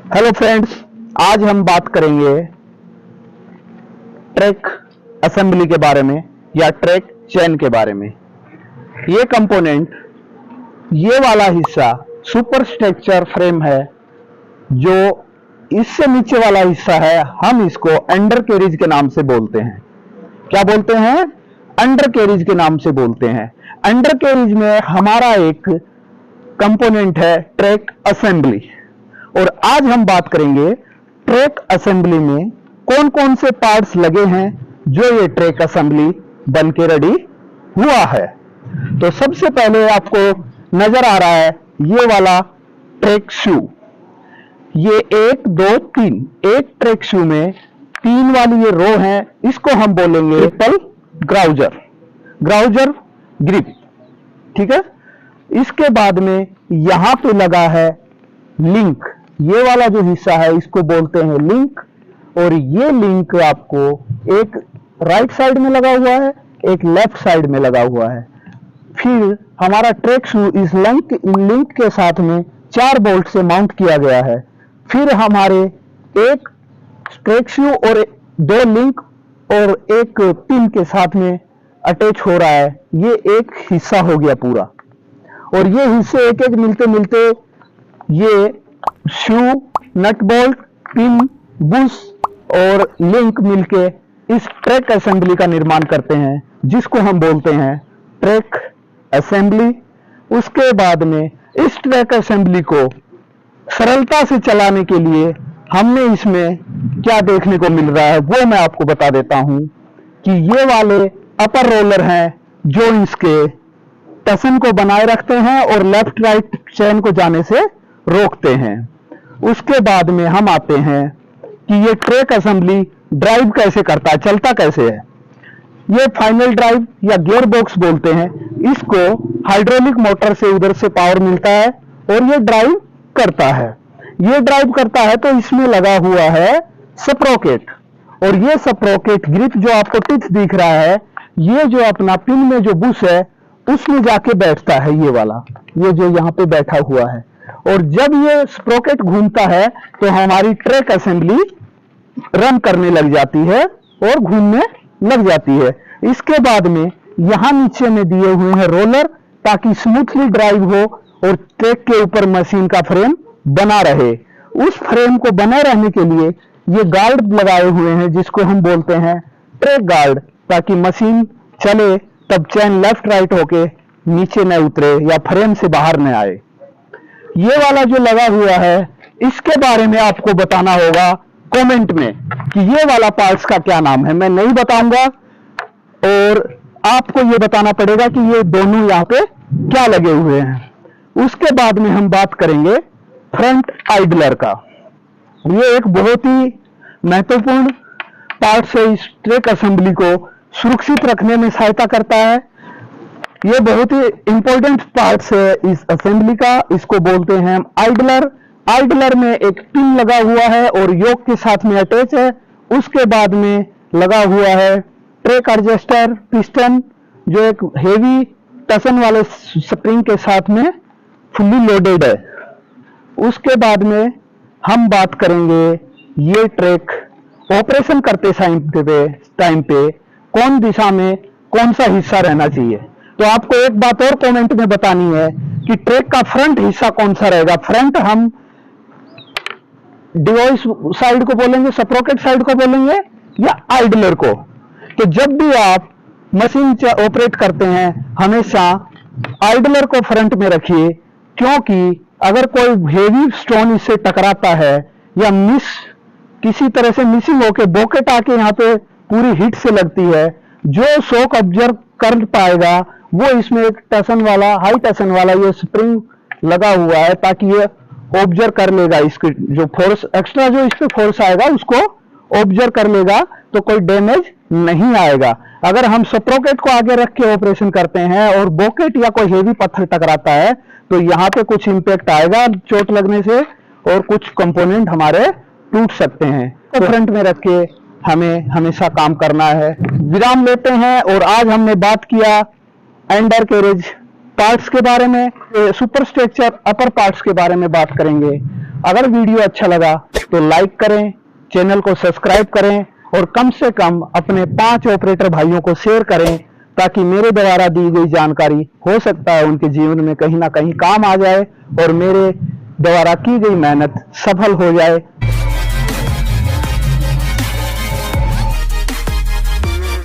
Hello friends, आज हम बात करेंगे ट्रैक असेंबली के बारे में या ट्रैक चेन के बारे में। ये कंपोनेंट, ये वाला हिस्सा सुपर स्ट्रक्चर फ्रेम है। जो इससे नीचे वाला हिस्सा है, हम इसको अंडर कैरिज के नाम से बोलते हैं। क्या बोलते हैं? अंडर कैरिज के नाम से बोलते हैं। अंडर कैरिज में हमारा एक कंपोनेंट है ट्रैक असेंबली। और आज हम बात करेंगे ट्रैक असेंबली में कौन कौन से पार्ट्स लगे हैं जो ये ट्रैक असेंबली बन के रेडी हुआ है। तो सबसे पहले आपको नजर आ रहा है ये वाला ट्रैक शू। ये 1 2 3 एक ट्रैक शू में 3 वाली ये रो है, इसको हम बोलेंगे ट्रिपल ग्राउजर ग्रिप। ठीक है। इसके बाद में यहां पे लगा है लिंक। ये वाला जो हिस्सा है इसको बोलते हैं लिंक। और ये लिंक आपको एक राइट साइड में लगा हुआ है, एक लेफ्ट साइड में लगा हुआ है। फिर हमारा ट्रैक शू इस लिंक के साथ में 4 बोल्ट से माउंट किया गया है। फिर हमारे एक ट्रैक शू और 2 लिंक और एक पिन के साथ में अटैच हो रहा है। ये एक हिस्सा हो गया पूरा। और ये हिस्से एक एक मिलते मिलते ये शू, नट बोल्ट, पिन, बुश और लिंक मिलके इस ट्रैक असेंबली का निर्माण करते हैं, जिसको हम बोलते हैं ट्रैक असेंबली। उसके बाद में इस ट्रैक असेंबली को सरलता से चलाने के लिए हमने इसमें क्या देखने को मिल रहा है वो मैं आपको बता देता हूं कि ये वाले अपर रोलर हैं जो इसके टसन को बनाए रखते हैं और लेफ्ट राइट चेन को जाने से रोकते हैं। उसके बाद में हम आते हैं कि ये ट्रैक असेंबली ड्राइव कैसे करता है, चलता कैसे है। ये फाइनल ड्राइव या गियर बॉक्स बोलते हैं इसको। हाइड्रोलिक मोटर से उधर से पावर मिलता है और ये ड्राइव करता है। ये ड्राइव करता है तो इसमें लगा हुआ है स्प्रोकेट। और ये स्प्रोकेट ग्रिप जो आपको टिथ दिख रहा है, ये जो अपना पिन में जो बुश है उसमें जाके बैठता है। ये वाला, ये जो यहाँ पे बैठा हुआ है। और जब ये स्प्रोकेट घूमता है तो हमारी ट्रैक असेंबली रन करने लग जाती है और घूमने लग जाती है। इसके बाद में यहां नीचे में दिए हुए हैं रोलर, ताकि स्मूथली ड्राइव हो और ट्रैक के ऊपर मशीन का फ्रेम बना रहे। उस फ्रेम को बने रहने के लिए ये गार्ड लगाए हुए हैं, जिसको हम बोलते हैं ट्रैक गार्ड, ताकि मशीन चले तब चैन लेफ्ट राइट होके नीचे न उतरे या फ्रेम से बाहर न आए। ये वाला जो लगा हुआ है इसके बारे में आपको बताना होगा कमेंट में कि ये वाला पार्ट्स का क्या नाम है। मैं नहीं बताऊंगा और आपको ये बताना पड़ेगा कि ये दोनों यहाँ पे क्या लगे हुए हैं। उसके बाद में हम बात करेंगे फ्रंट आइडलर का। ये एक बहुत ही महत्वपूर्ण पार्ट है, इस ट्रैक असेंबली को सुरक्षित रखने में सहायता करता है। ये बहुत ही इंपॉर्टेंट पार्ट्स है इस असेंबली का। इसको बोलते हैं आइडलर। आइडलर में एक पिन लगा हुआ है और योक के साथ में अटैच है। उसके बाद में लगा हुआ है ट्रैक एडजस्टर पिस्टन, जो एक हेवी टसन वाले स्प्रिंग के साथ में फुल्ली लोडेड है। उसके बाद में हम बात करेंगे ये ट्रैक ऑपरेशन करते टाइम पे कौन दिशा में कौन सा हिस्सा रहना चाहिए। तो आपको एक बात और कमेंट में बतानी है कि ट्रैक का फ्रंट हिस्सा कौन सा रहेगा। फ्रंट हम डिवाइस साइड को बोलेंगे, स्प्रोकेट साइड को बोलेंगे या आइडलर को। तो जब भी आप मशीन ऑपरेट करते हैं हमेशा आइडलर को फ्रंट में रखिए, क्योंकि अगर कोई हेवी स्टोन इससे टकराता है या किसी तरह से मिसिंग होके बॉकेट आके यहाँ पे पूरी हिट से लगती है, जो शॉक ऑब्जर्व कर पाएगा वो इसमें एक टसन वाला, हाई टसन वाला ये स्प्रिंग लगा हुआ है, ताकि ये ऑब्जर्व कर लेगा इसकी जो फोर्स एक्स्ट्रा जो इस पे फोर्स आएगा उसको ऑब्जर्व कर लेगा, तो कोई डैमेज नहीं आएगा। अगर हम स्प्रोकेट को आगे रख के ऑपरेशन करते हैं और बॉकेट या कोई हेवी पत्थर टकराता है तो यहाँ पे कुछ इंपैक्ट आएगा चोट लगने से और कुछ कंपोनेंट हमारे टूट सकते हैं। तो फ्रंट में रख के हमें हमेशा काम करना है। विराम लेते हैं और आज हमने बात किया अंडर कैरेज पार्ट्स के बारे में, सुपर स्ट्रक्चर अपर पार्ट्स के बारे में बात करेंगे। अगर वीडियो अच्छा लगा तो लाइक करें, चैनल को सब्सक्राइब करें और कम से कम अपने 5 ऑपरेटर भाइयों को शेयर करें, ताकि मेरे द्वारा दी गई जानकारी हो सकता है उनके जीवन में कहीं ना कहीं काम आ जाए और मेरे द्वारा की गई मेहनत सफल हो जाए।